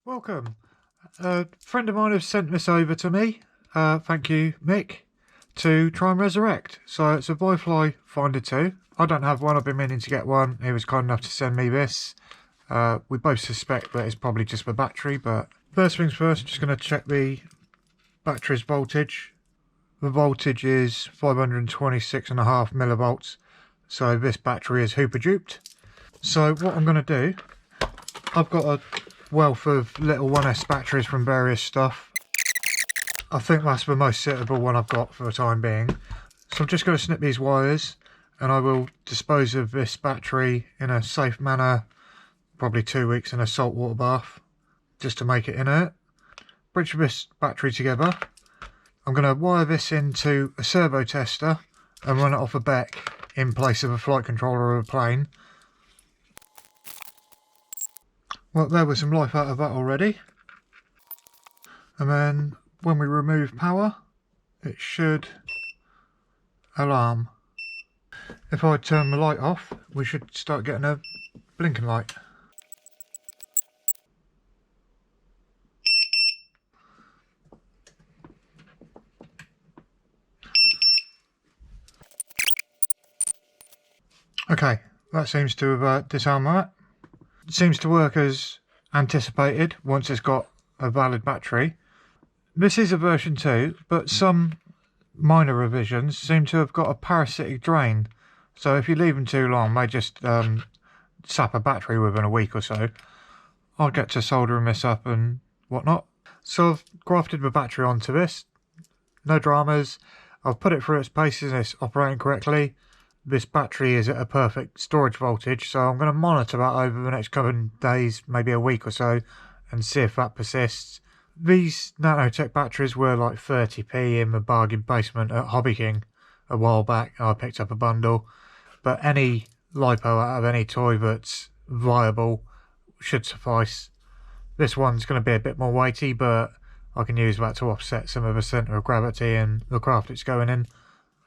Welcome. A friend of mine has sent this over to me, thank you Mick, to try and resurrect. So it's a Vifly Finder 2. I don't have one, I've been meaning to get one. He was kind enough to send me this. We both suspect that it's probably just the battery, but first things first, I'm just going to check the battery's voltage. The voltage is 526.5 millivolts, so this battery is hooper duped. So what I'm going to do, I've got a wealth of little 1S batteries from various stuff. I think that's the most suitable one I've got for the time being. So I'm just going to snip these wires and I will dispose of this battery in a safe manner, probably 2 weeks in a salt water bath, just to make it inert. Bridge this battery together. I'm going to wire this into a servo tester and run it off a beck in place of a flight controller of a plane. Well, there was some life out of that already. And then when we remove power, it should alarm. If I turn the light off, we should start getting a blinking light. Okay, that seems to have disarmed that. It seems to work as anticipated once it's got a valid battery. This is a version 2, but some minor revisions seem to have got a parasitic drain. So if you leave them too long, they just sap a battery within a week or so. I'll get to soldering this up and whatnot. So I've grafted the battery onto this. No dramas. I've put it through its paces and it's operating correctly. This battery is at a perfect storage voltage, so I'm going to monitor that over the next couple of days, maybe a week or so, and see if that persists. These nanotech batteries were like 30p in the bargain basement at Hobby King a while back. I picked up a bundle, but any LiPo out of any toy that's viable should suffice. This one's going to be a bit more weighty, but I can use that to offset some of the centre of gravity and the craft it's going in.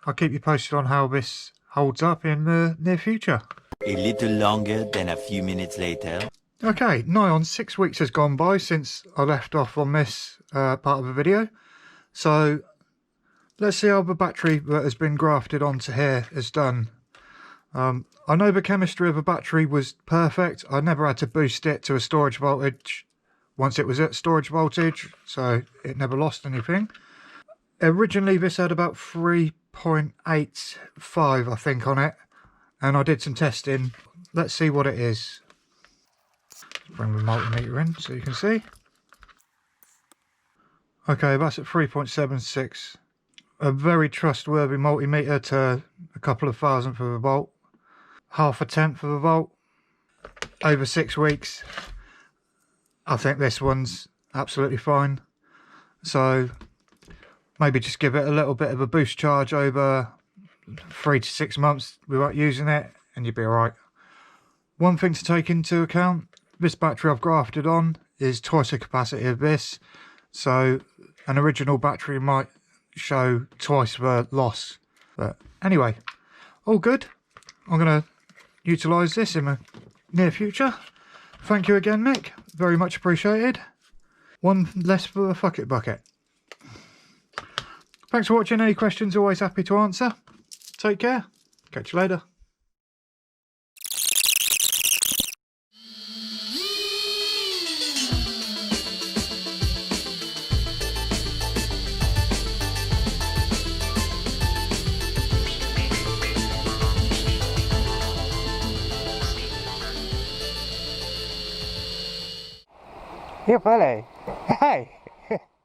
I'll keep you posted on how this holds up in the near future. A little longer than a few minutes later. Okay, nigh on 6 weeks has gone by since I left off on this part of the video. So let's see how the battery that has been grafted onto here is done. I know the chemistry of the battery was perfect. I never had to boost it to a storage voltage once it was at storage voltage, so it never lost anything. Originally this had about 3.85 I think on it, and I did some testing. Let's see what it is. Bring the multimeter in so you can see. Okay, that's at 3.76. A very trustworthy multimeter to a couple of thousandth of a volt. Half a tenth of a volt. Over 6 weeks. I think this one's absolutely fine. So maybe just give it a little bit of a boost charge over 3 to 6 months without using it and you'll be alright. One thing to take into account, this battery I've grafted on is twice the capacity of this, so an original battery might show twice the loss. But anyway, all good. I'm going to utilise this in the near future. Thank you again Mick, very much appreciated. One less for the fuck it bucket. Thanks for watching. Any questions, always happy to answer. Take care. Catch you later. Here, Vifly. Hey.